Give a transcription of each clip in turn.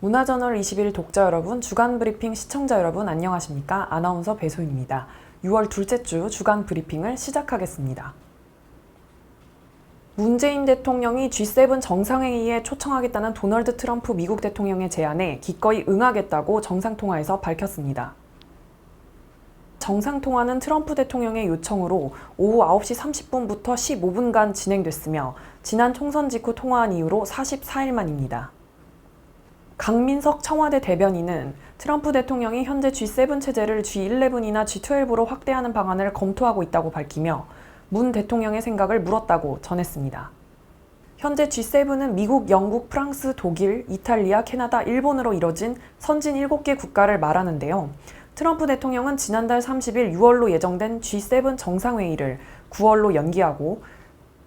문화저널 21 독자 여러분, 주간 브리핑 시청자 여러분 안녕하십니까? 아나운서 배소희입니다. 6월 둘째 주 주간 브리핑을 시작하겠습니다. 문재인 대통령이 G7 정상회의에 초청하겠다는 도널드 트럼프 미국 대통령의 제안에 기꺼이 응하겠다고 정상통화에서 밝혔습니다. 정상통화는 트럼프 대통령의 요청으로 오후 9시 30분부터 15분간 진행됐으며 지난 총선 직후 통화한 이후로 44일 만입니다. 강민석 청와대 대변인은 트럼프 대통령이 현재 G7 체제를 G11이나 G12로 확대하는 방안을 검토하고 있다고 밝히며 문 대통령의 생각을 물었다고 전했습니다. 현재 G7은 미국, 영국, 프랑스, 독일, 이탈리아, 캐나다, 일본으로 이뤄진 선진 7개 국가를 말하는데요. 트럼프 대통령은 지난달 30일 6월로 예정된 G7 정상회의를 9월로 연기하고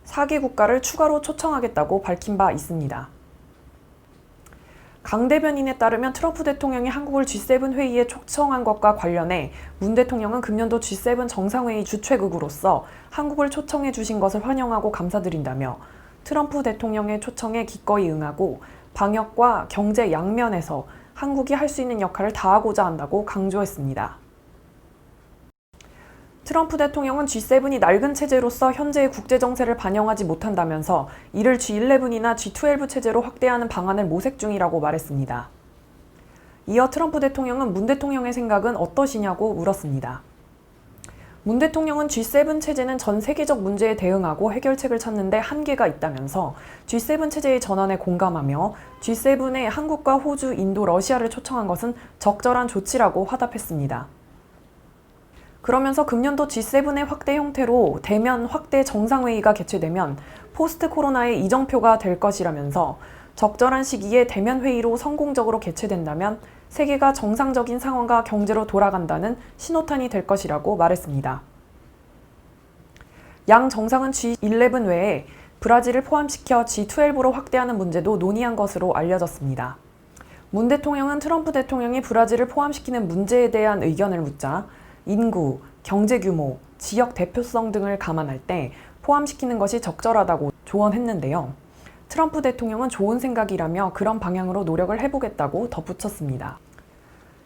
4개 국가를 추가로 초청하겠다고 밝힌 바 있습니다. 강 대변인에 따르면 트럼프 대통령이 한국을 G7 회의에 초청한 것과 관련해 문 대통령은 금년도 G7 정상회의 주최국으로서 한국을 초청해 주신 것을 환영하고 감사드린다며 트럼프 대통령의 초청에 기꺼이 응하고 방역과 경제 양면에서 한국이 할 수 있는 역할을 다하고자 한다고 강조했습니다. 트럼프 대통령은 G7이 낡은 체제로서 현재의 국제정세를 반영하지 못한다면서 이를 G11이나 G12 체제로 확대하는 방안을 모색 중이라고 말했습니다. 이어 트럼프 대통령은 문 대통령의 생각은 어떠시냐고 물었습니다. 문 대통령은 G7 체제는 전 세계적 문제에 대응하고 해결책을 찾는 데 한계가 있다면서 G7 체제의 전환에 공감하며 G7에 한국과 호주, 인도, 러시아를 초청한 것은 적절한 조치라고 화답했습니다. 그러면서 금년도 G7의 확대 형태로 대면 확대 정상회의가 개최되면 포스트 코로나의 이정표가 될 것이라면서 적절한 시기에 대면 회의로 성공적으로 개최된다면 세계가 정상적인 상황과 경제로 돌아간다는 신호탄이 될 것이라고 말했습니다. 양 정상은 G11 외에 브라질을 포함시켜 G12로 확대하는 문제도 논의한 것으로 알려졌습니다. 문 대통령은 트럼프 대통령이 브라질을 포함시키는 문제에 대한 의견을 묻자 인구, 경제 규모, 지역 대표성 등을 감안할 때 포함시키는 것이 적절하다고 조언했는데요. 트럼프 대통령은 좋은 생각이라며 그런 방향으로 노력을 해보겠다고 덧붙였습니다.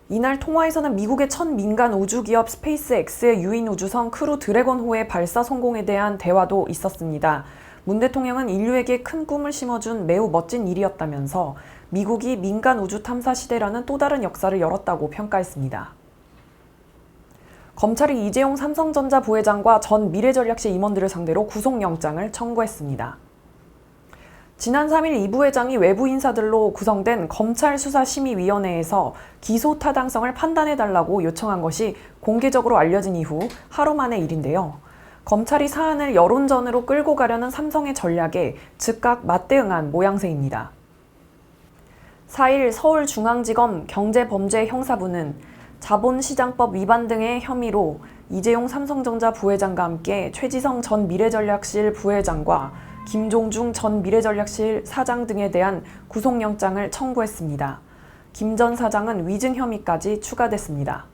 이날 통화에서는 미국의 첫 민간 우주기업 스페이스X의 유인 우주선 크루 드래곤호의 발사 성공에 대한 대화도 있었습니다. 문 대통령은 인류에게 큰 꿈을 심어준 매우 멋진 일이었다면서 미국이 민간 우주 탐사 시대라는 또 다른 역사를 열었다고 평가했습니다. 검찰이 이재용 삼성전자 부회장과 전 미래전략실 임원들을 상대로 구속영장을 청구했습니다. 지난 3일 이 부회장이 외부 인사들로 구성된 검찰수사심의위원회에서 기소 타당성을 판단해달라고 요청한 것이 공개적으로 알려진 이후 하루 만의 일인데요. 검찰이 사안을 여론전으로 끌고 가려는 삼성의 전략에 즉각 맞대응한 모양새입니다. 4일 서울중앙지검 경제범죄형사부는 자본시장법 위반 등의 혐의로 이재용 삼성전자 부회장과 함께 최지성 전 미래전략실 부회장과 김종중 전 미래전략실 사장 등에 대한 구속영장을 청구했습니다. 김 전 사장은 위증 혐의까지 추가됐습니다.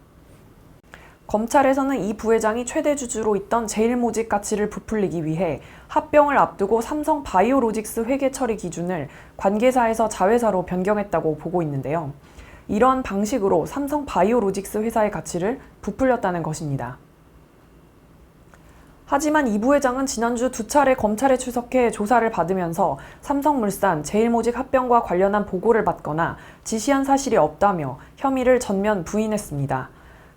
검찰에서는 이 부회장이 최대 주주로 있던 제일모직 가치를 부풀리기 위해 합병을 앞두고 삼성 바이오로직스 회계 처리 기준을 관계사에서 자회사로 변경했다고 보고 있는데요. 이런 방식으로 삼성 바이오로직스 회사의 가치를 부풀렸다는 것입니다. 하지만 이 부회장은 지난주 2차례 검찰에 출석해 조사를 받으면서 삼성물산, 제일모직 합병과 관련한 보고를 받거나 지시한 사실이 없다며 혐의를 전면 부인했습니다.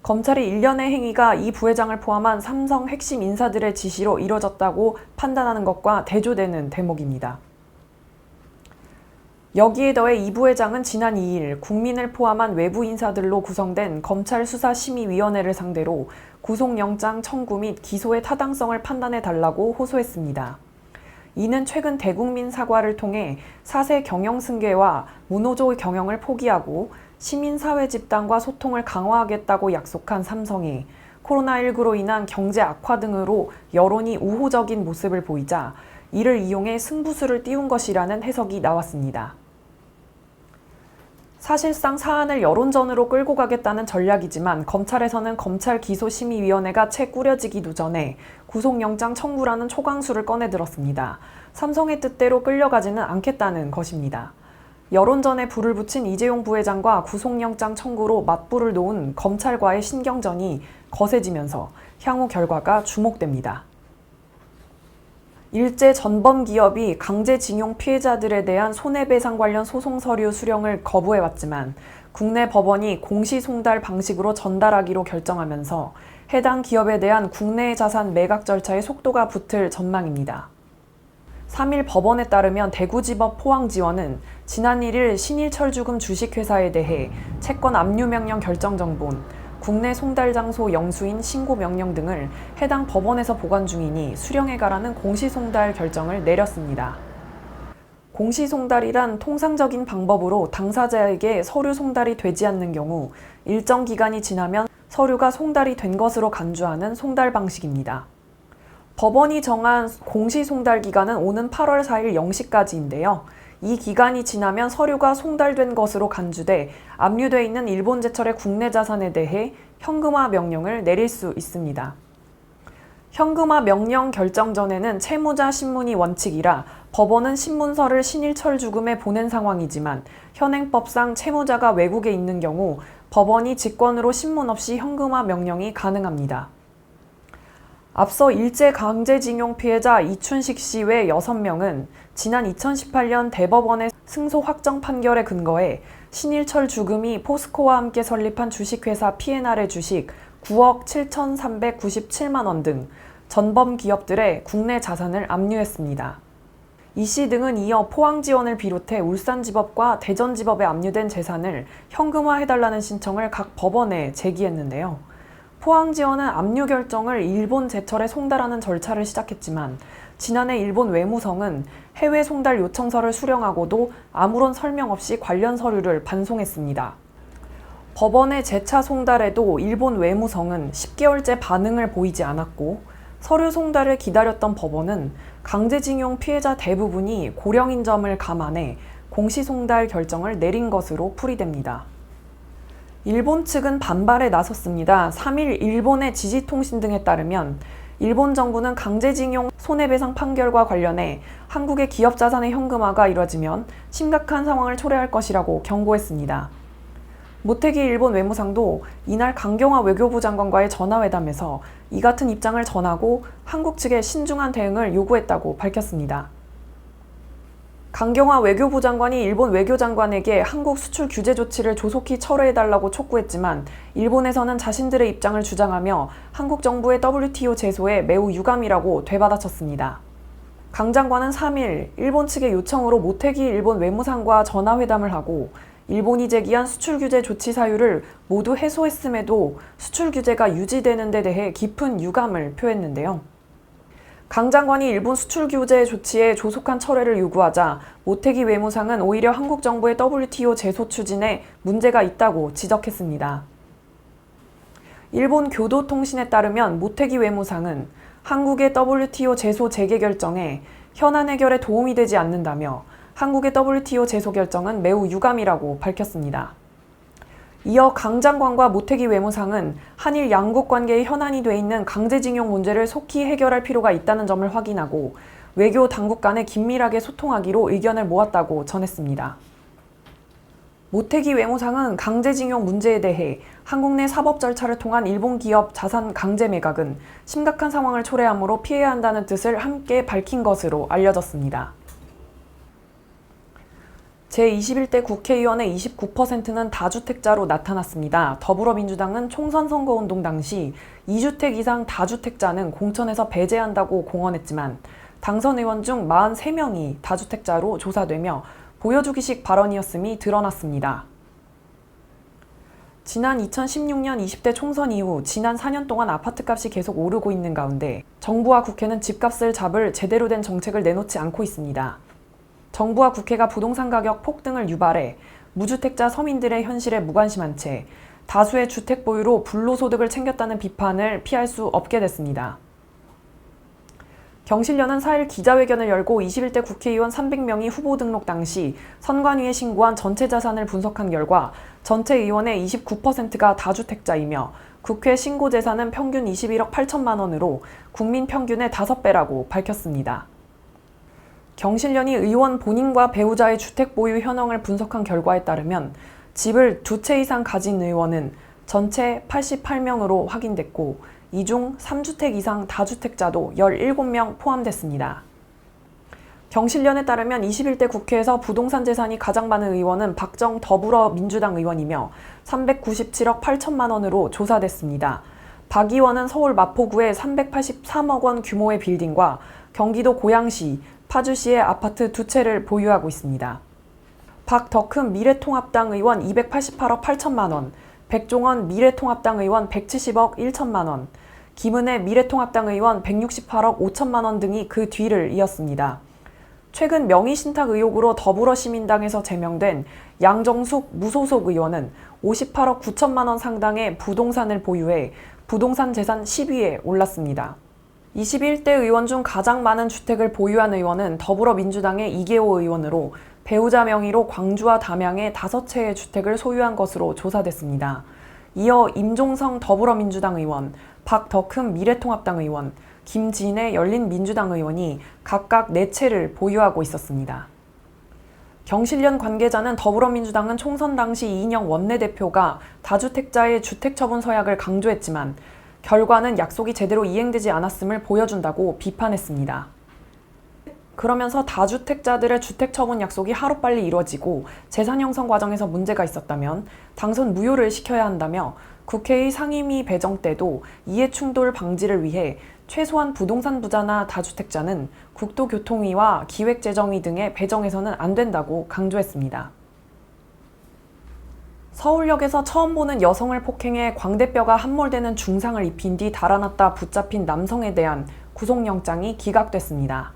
검찰이 일련의 행위가 이 부회장을 포함한 삼성 핵심 인사들의 지시로 이뤄졌다고 판단하는 것과 대조되는 대목입니다. 여기에 더해 이 부회장은 지난 2일 국민을 포함한 외부 인사들로 구성된 검찰수사심의위원회를 상대로 구속영장 청구 및 기소의 타당성을 판단해달라고 호소했습니다. 이는 최근 대국민 사과를 통해 사세 경영승계와 무노조 경영을 포기하고 시민사회 집단과 소통을 강화하겠다고 약속한 삼성이 코로나19로 인한 경제 악화 등으로 여론이 우호적인 모습을 보이자 이를 이용해 승부수를 띄운 것이라는 해석이 나왔습니다. 사실상 사안을 여론전으로 끌고 가겠다는 전략이지만 검찰에서는 검찰기소심의위원회가 채 꾸려지기도 전에 구속영장 청구라는 초강수를 꺼내들었습니다. 삼성의 뜻대로 끌려가지는 않겠다는 것입니다. 여론전에 불을 붙인 이재용 부회장과 구속영장 청구로 맞불을 놓은 검찰과의 신경전이 거세지면서 향후 결과가 주목됩니다. 일제 전범 기업이 강제징용 피해자들에 대한 손해배상 관련 소송 서류 수령을 거부해왔지만 국내 법원이 공시송달 방식으로 전달하기로 결정하면서 해당 기업에 대한 국내 자산 매각 절차에 속도가 붙을 전망입니다. 3일 법원에 따르면 대구지법 포항지원은 지난 1일 신일철주금 주식회사에 대해 채권 압류명령 결정정본, 국내 송달 장소 영수인 신고명령 등을 해당 법원에서 보관 중이니 수령해 가라는 공시송달 결정을 내렸습니다. 공시송달이란 통상적인 방법으로 당사자에게 서류 송달이 되지 않는 경우 일정 기간이 지나면 서류가 송달이 된 것으로 간주하는 송달 방식입니다. 법원이 정한 공시송달 기간은 오는 8월 4일 0시까지인데요. 이 기간이 지나면 서류가 송달된 것으로 간주돼 압류돼 있는 일본제철의 국내 자산에 대해 현금화 명령을 내릴 수 있습니다. 현금화 명령 결정 전에는 채무자 신문이 원칙이라 법원은 신문서를 신일철주금에 보낸 상황이지만 현행법상 채무자가 외국에 있는 경우 법원이 직권으로 신문 없이 현금화 명령이 가능합니다. 앞서 일제 강제징용 피해자 이춘식 씨 외 6명은 지난 2018년 대법원의 승소 확정 판결에 근거해 신일철주금이 포스코와 함께 설립한 주식회사 P&R의 주식 9억 7,397만 원 등 전범 기업들의 국내 자산을 압류했습니다. 이 씨 등은 이어 포항지원을 비롯해 울산지법과 대전지법에 압류된 재산을 현금화해달라는 신청을 각 법원에 제기했는데요. 포항지원은 압류 결정을 일본 제철에 송달하는 절차를 시작했지만 지난해 일본 외무성은 해외 송달 요청서를 수령하고도 아무런 설명 없이 관련 서류를 반송했습니다. 법원의 재차 송달에도 일본 외무성은 10개월째 반응을 보이지 않았고 서류 송달을 기다렸던 법원은 강제징용 피해자 대부분이 고령인 점을 감안해 공시송달 결정을 내린 것으로 풀이됩니다. 일본 측은 반발에 나섰습니다. 3일 일본의 지지통신 등에 따르면 일본 정부는 강제징용 손해배상 판결과 관련해 한국의 기업 자산의 현금화가 이뤄지면 심각한 상황을 초래할 것이라고 경고했습니다. 모태기 일본 외무상도 이날 강경화 외교부 장관과의 전화회담에서 이 같은 입장을 전하고 한국 측에 신중한 대응을 요구했다고 밝혔습니다. 강경화 외교부 장관이 일본 외교장관에게 한국 수출 규제 조치를 조속히 철회해달라고 촉구했지만 일본에서는 자신들의 입장을 주장하며 한국 정부의 WTO 제소에 매우 유감이라고 되받아쳤습니다. 강 장관은 3일 일본 측의 요청으로 모태기 일본 외무상과 전화회담을 하고 일본이 제기한 수출 규제 조치 사유를 모두 해소했음에도 수출 규제가 유지되는 데 대해 깊은 유감을 표했는데요. 강 장관이 일본 수출 규제 조치의 조속한 철회를 요구하자 모태기 외무상은 오히려 한국 정부의 WTO 제소 추진에 문제가 있다고 지적했습니다. 일본 교도통신에 따르면 모태기 외무상은 한국의 WTO 제소 재개 결정에 현안 해결에 도움이 되지 않는다며 한국의 WTO 제소 결정은 매우 유감이라고 밝혔습니다. 이어 강 장관과 모태기 외무상은 한일 양국 관계의 현안이 돼 있는 강제징용 문제를 속히 해결할 필요가 있다는 점을 확인하고 외교 당국 간에 긴밀하게 소통하기로 의견을 모았다고 전했습니다. 모태기 외무상은 강제징용 문제에 대해 한국 내 사법 절차를 통한 일본 기업 자산 강제 매각은 심각한 상황을 초래하므로 피해야 한다는 뜻을 함께 밝힌 것으로 알려졌습니다. 제21대 국회의원의 29%는 다주택자로 나타났습니다. 더불어민주당은 총선 선거운동 당시 2주택 이상 다주택자는 공천에서 배제한다고 공언했지만 당선 의원 중 43명이 다주택자로 조사되며 보여주기식 발언이었음이 드러났습니다. 지난 2016년 20대 총선 이후 지난 4년 동안 아파트값이 계속 오르고 있는 가운데 정부와 국회는 집값을 잡을 제대로 된 정책을 내놓지 않고 있습니다. 정부와 국회가 부동산 가격 폭등을 유발해 무주택자 서민들의 현실에 무관심한 채 다수의 주택 보유로 불로소득을 챙겼다는 비판을 피할 수 없게 됐습니다. 경실련은 4일 기자회견을 열고 21대 국회의원 300명이 후보 등록 당시 선관위에 신고한 전체 자산을 분석한 결과 전체 의원의 29%가 다주택자이며 국회 신고 재산은 평균 21억 8천만 원으로 국민 평균의 5배라고 밝혔습니다. 경실련이 의원 본인과 배우자의 주택 보유 현황을 분석한 결과에 따르면 집을 2채 이상 가진 의원은 전체 88명으로 확인됐고 이 중 3주택 이상 다주택자도 17명 포함됐습니다. 경실련에 따르면 21대 국회에서 부동산 재산이 가장 많은 의원은 박정 더불어민주당 의원이며 397억 8천만 원으로 조사됐습니다. 박 의원은 서울 마포구에 383억 원 규모의 빌딩과 경기도 고양시, 파주시의 아파트 2채를 보유하고 있습니다. 박덕흠 미래통합당 의원 288억 8천만 원, 백종원 미래통합당 의원 170억 1천만 원, 김은혜 미래통합당 의원 168억 5천만 원 등이 그 뒤를 이었습니다. 최근 명의신탁 의혹으로 더불어시민당에서 제명된 양정숙 무소속 의원은 58억 9천만 원 상당의 부동산을 보유해 부동산 재산 10위에 올랐습니다. 21대 의원 중 가장 많은 주택을 보유한 의원은 더불어민주당의 이계호 의원으로 배우자 명의로 광주와 담양에 5채의 주택을 소유한 것으로 조사됐습니다. 이어 임종성 더불어민주당 의원, 박덕흠 미래통합당 의원, 김진애 열린민주당 의원이 각각 4채를 보유하고 있었습니다. 경실련 관계자는 더불어민주당은 총선 당시 이인영 원내대표가 다주택자의 주택처분 서약을 강조했지만 결과는 약속이 제대로 이행되지 않았음을 보여준다고 비판했습니다. 그러면서 다주택자들의 주택처분 약속이 하루빨리 이뤄지고 재산 형성 과정에서 문제가 있었다면 당선 무효를 시켜야 한다며 국회의 상임위 배정 때도 이해충돌 방지를 위해 최소한 부동산 부자나 다주택자는 국토교통위와 기획재정위 등의 배정해서는 안 된다고 강조했습니다. 서울역에서 처음 보는 여성을 폭행해 광대뼈가 함몰되는 중상을 입힌 뒤 달아났다 붙잡힌 남성에 대한 구속영장이 기각됐습니다.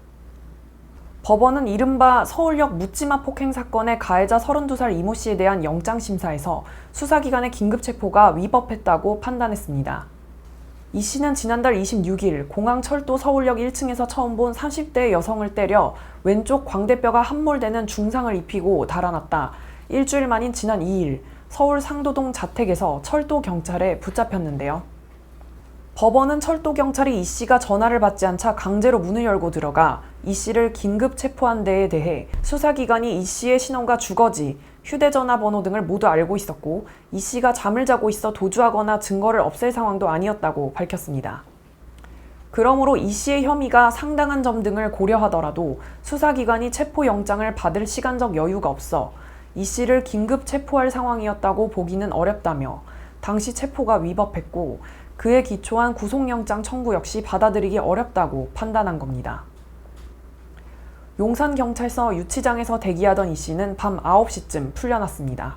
법원은 이른바 서울역 묻지마 폭행 사건의 가해자 32살 이모 씨에 대한 영장심사에서 수사기관의 긴급체포가 위법했다고 판단했습니다. 이 씨는 지난달 26일 공항철도 서울역 1층에서 처음 본 30대 여성을 때려 왼쪽 광대뼈가 함몰되는 중상을 입히고 달아났다. 일주일 만인 지난 2일 서울 상도동 자택에서 철도경찰에 붙잡혔는데요. 법원은 철도경찰이 이 씨가 전화를 받지 않자 강제로 문을 열고 들어가 이 씨를 긴급 체포한 데에 대해 수사기관이 이 씨의 신원과 주거지, 휴대전화 번호 등을 모두 알고 있었고 이 씨가 잠을 자고 있어 도주하거나 증거를 없앨 상황도 아니었다고 밝혔습니다. 그러므로 이 씨의 혐의가 상당한 점 등을 고려하더라도 수사기관이 체포영장을 받을 시간적 여유가 없어 이 씨를 긴급 체포할 상황이었다고 보기는 어렵다며 당시 체포가 위법했고 그에 기초한 구속영장 청구 역시 받아들이기 어렵다고 판단한 겁니다. 용산경찰서 유치장에서 대기하던 이 씨는 밤 9시쯤 풀려났습니다.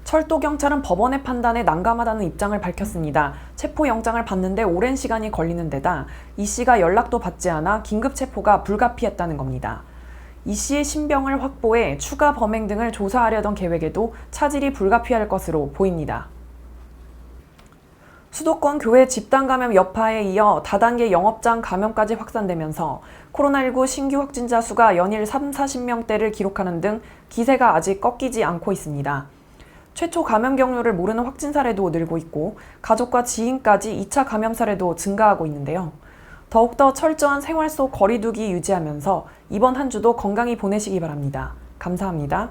철도경찰은 법원의 판단에 난감하다는 입장을 밝혔습니다. 체포영장을 받는데 오랜 시간이 걸리는 데다 이 씨가 연락도 받지 않아 긴급체포가 불가피했다는 겁니다. 이 씨의 신병을 확보해 추가 범행 등을 조사하려던 계획에도 차질이 불가피할 것으로 보입니다. 수도권 교회 집단 감염 여파에 이어 다단계 영업장 감염까지 확산되면서 코로나19 신규 확진자 수가 연일 30-40명대를 기록하는 등 기세가 아직 꺾이지 않고 있습니다. 최초 감염 경로를 모르는 확진 사례도 늘고 있고 가족과 지인까지 2차 감염 사례도 증가하고 있는데요. 더욱더 철저한 생활 속 거리 두기 유지하면서 이번 한 주도 건강히 보내시기 바랍니다. 감사합니다.